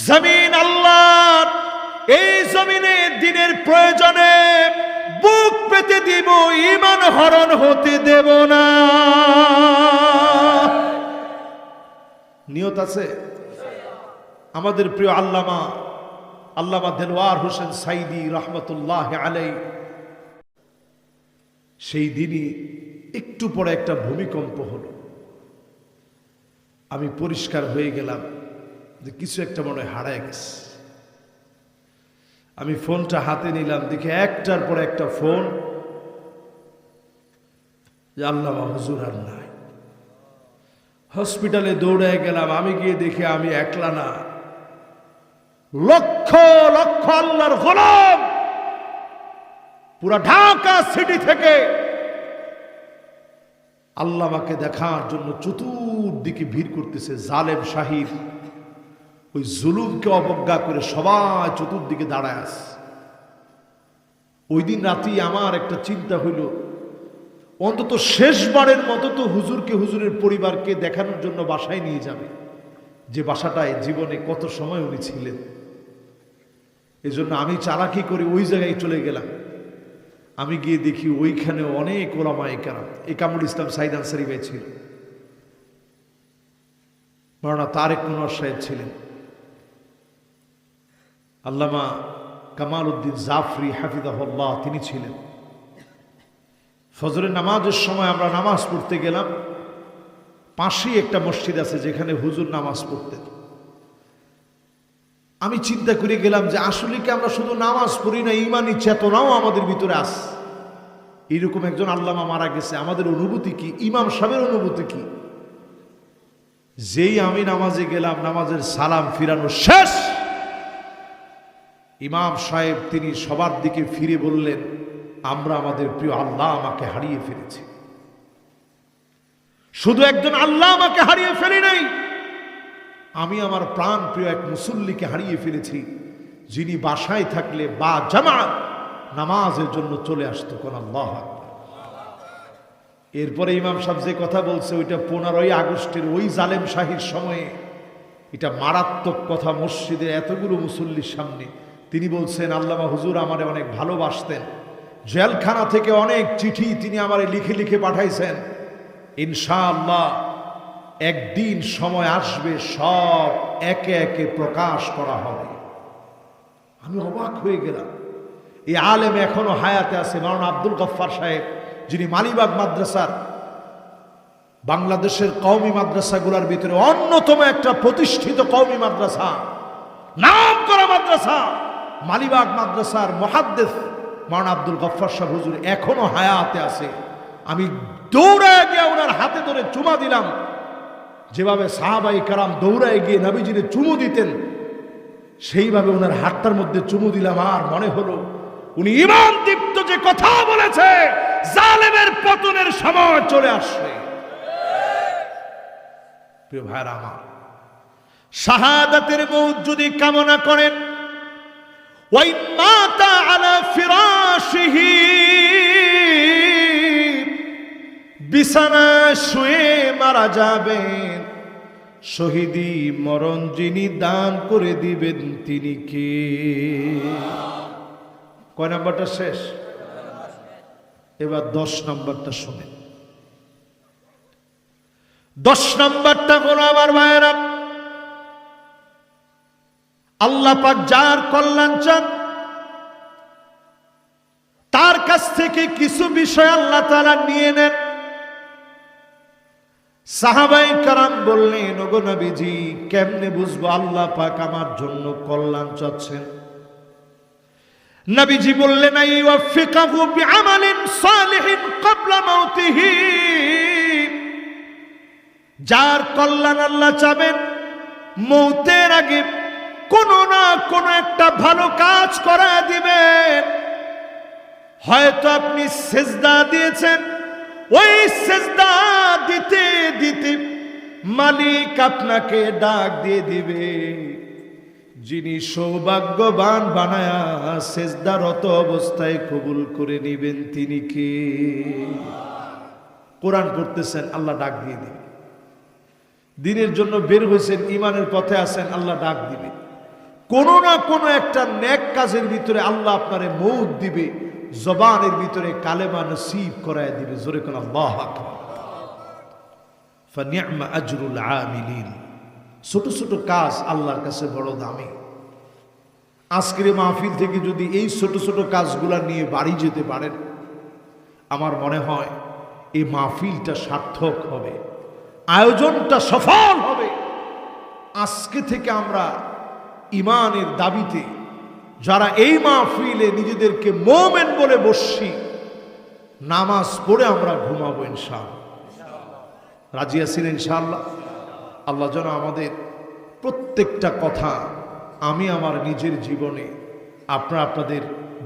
জমিন আল্লাহর, এই জমিনে দিনের প্রয়োজনে বুক পেতে দিব, ঈমান হরণ হতে দেব না। নিয়ত আছে? আমাদের প্রিয় আল্লামা দেলওয়ার হোসেন সাইদি রহমতুল্লাহ আলাইহি সেই দিনই একটু পরে একটা ভূমিকম্প হলো। আমি পরিষ্কার হয়ে গেলাম যে কিছু একটা মনে হয় হারায় গেছে। আমি ফোনটা হাতে নিলাম, দেখি একটার পর একটা ফোন যে আল্লামা হুজুর আর নাই। হসপিটালে দৌড়ায় গেলাম। আমি গিয়ে দেখি আমি একলা না, লক্ষ লক্ষ আল্লাহর গোলাম পুরা ঢাকা সিটি থেকে আল্লামাকে দেখার জন্য চতুর্দিকে ভিড় করতেছে। জালেম শাহির ওই জুলুমকে অবজ্ঞা করে সবাই চতুর্দিকে দাঁড়ায় আছে। ওই দিন রাতেই আমার একটা চিন্তা হইল, অন্তত শেষবারের মতো তো হুজুরকে, হুজুরের পরিবারকে দেখানোর জন্য বাসায় নিয়ে যাবে, যে বাসাটায় জীবনে কত সময় উনি ছিলেন। এজন্য আমি চালাকি করে ওই জায়গায় চলে গেলাম। আমি গিয়ে দেখি ওইখানে অনেক ওলামায়ে কেরাম, একামুল ইসলাম সাইদ আনসারী ভাই ছিল, মাওলানা তারেক মনোয়ার সাহেব ছিলেন, আল্লামা কামাল উদ্দিন জাফরি হাফিজাহুল্লাহ তিনি ছিলেন। ফজরের নামাজের সময় আমরা নামাজ পড়তে গেলাম। পাশেই একটা মসজিদ আছে যেখানে হুজুর নামাজ পড়তেন। আমি চিন্তা করে গেলাম যে আসলে কি আমরা শুধু নামাজ পড়ি না, ঈমানি চেতনাও আমাদের ভিতরে আছে। এইরকম একজন আল্লামা মারা গেছে, আমাদের অনুভূতি কি? ইমাম সাহেবের অনুভূতি কি? যেই আমি নামাজে গেলাম, নামাজের সালাম ফিরানো শেষ, ইমাম সাহেব তিনি সবার দিকে ফিরে বললেন, আমরা আমাদের প্রিয় আল্লাহ আমাকে হারিয়ে ফেলেছি। শুধু একজন আল্লাহ আমাকে হারিয়ে ফেলি নাই, আমি আমার প্রাণ প্রিয় এক মুসল্লিকে হারিয়ে ফেলেছি, যিনি বাসায় থাকলে বা জামাত নামাজের জন্য চলে আসতো। কোন আল্লাহ আকবার। এরপরে ইমাম সাহেব যে কথা বলছে ওইটা 15ই আগস্টের ওই জালেম শাহীর সময়ে, এটা মারাত্মক কথা। মসজিদে এতগুলো মুসল্লির সামনে তিনি বলছেন, আল্লামা হুজুর আমারে অনেক ভালোবাসতেন, জেলখানা থেকে অনেক চিঠি তিনি আমারে লিখে লিখে পাঠাইছেন। ইনশাআল্লাহ একদিন সময় আসবে সব একে একে প্রকাশ করা হবে। আমি অবাক হয়ে গেলাম। এই আলেম এখনো হায়াতে আছে, মাওলানা আব্দুল গফফার সাহেব, যিনি মালিবাগ মাদ্রাসার বাংলাদেশের কওমি মাদ্রাসাগুলোর ভিতরে অন্যতম একটা প্রতিষ্ঠিত কওমি মাদ্রাসা, নাম করা মাদ্রাসা, মালিবাগ মাদ্রাসার মুহাদ্দিস মাওলানা আব্দুল গফফার সাহেব হুজুর এখনো হায়াতে আছে। আমি দৌড়ায় গিয়ে ওনার হাতে ধরে চুমা দিলাম, যেভাবে সাহাবাই কারাম দৌড়ায় গিয়ে নবীজিরে চুমু দিতেন, সেইভাবে ওনার হাতটার মধ্যে চুমু দিলাম। আর মনে হলো উনি ঈমান দীপ্ত যে কথা বলেছে, জালেমের পতনের সময় চলে আসছে। প্রিয় ভাইরা আমার, শাহাদাতের মউত যদি কামনা করেন, ওয়াই মাতা আলা ফিরাশিহি, বিছানায় শুয়ে মারা যাবেন, শহীদি মরণ যিনি দান করে দিবেন তিনি কে? কয় নাম্বারটা শেষ? এবার 10 নাম্বারটা শুনেন। 10 নাম্বারটা হলো আমার ভাইয়েরা, আল্লাহ পাক যার কল্যাণ চান তার কাছ থেকে কিছু বিষয় আল্লাহ তাআলা নিয়ে নেন। সাহাবায়ে কেরাম বললেন, ওগো নবীজি, কেমনে বুঝবো আল্লাহ পাক আমার জন্য কল্যাণ চাচ্ছেন? নবীজি বললেন, আইওয়াফিকাহু বিআমালিন সালিহিন ক্বাবলা মাউতিহি, যার কল্যাণ আল্লাহ চাবেন মৌতের আগে কোনো না কোনো একটা ভালো কাজ করা দিবেন। হয়তো আপনি সেজদা দিয়েছেন, ওই সেজদা দিতে দিতে মালিক আপনাকে ডাক দিয়ে দিবে, যিনি সৌভাগ্যবান বানায়া সেজদারত অবস্থায় কবুল করে নিবেন তিনি কে? কোরআন পড়তেছেন, আল্লাহ ডাক দিয়ে দিবে। দিনের জন্য বের হয়েছেন, ইমানের পথে আছেন, আল্লাহ ডাক দিবে। কোনো না কোনো একটা নেক কাজের ভিতরে আল্লাহ আপনারে মউত দিবে, জবানের ভিতরে কালেমা নসিব করায় দিবে। জোরে কোন আল্লাহু আকবার। ফানি'মা আজরুল আমিলিন। ছোট ছোট কাজ আল্লাহর কাছে বড় দামি। আজকের মাহফিল থেকে যদি এই ছোট ছোট কাজগুলা নিয়ে বাড়ি যেতে পারেন, আমার মনে হয় এই মাহফিলটা সার্থক হবে, আয়োজনটা সফল হবে। আজকে থেকে আমরা ইমানের দাবিতে যারা এই মাহফিলে নিজেদেরকে মোমেন বলে বসছি, নামাজ পড়ে আমরা ঘুমাবো ইনশাআল্লাহ। রাজি আছেন ইনশাআল্লাহ? আল্লাহ যেন আমাদের প্রত্যেকটা কথা আমি আমার নিজের জীবনে, আপনাদের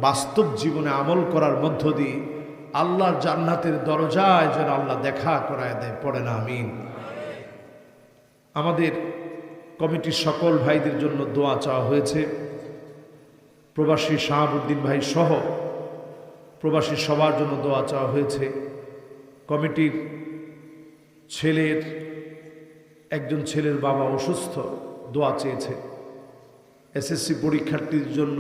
বাস্তব জীবনে আমল করার মধ্য দিয়ে আল্লাহর জান্নাতের দরজায় যেন আল্লাহ দেখা করায় দেয়। পড়ে না আমিন। আমাদের কমিটির সকল ভাইদের জন্য দোয়া চাওয়া হয়েছে। প্রবাসী শাহাবুদ্দিন ভাই সহ প্রবাসী সবার জন্য দোয়া চাওয়া হয়েছে। কমিটির একজন ছেলের বাবা অসুস্থ, দোয়া চেয়েছে। এসএসসি পরীক্ষার্থীর জন্য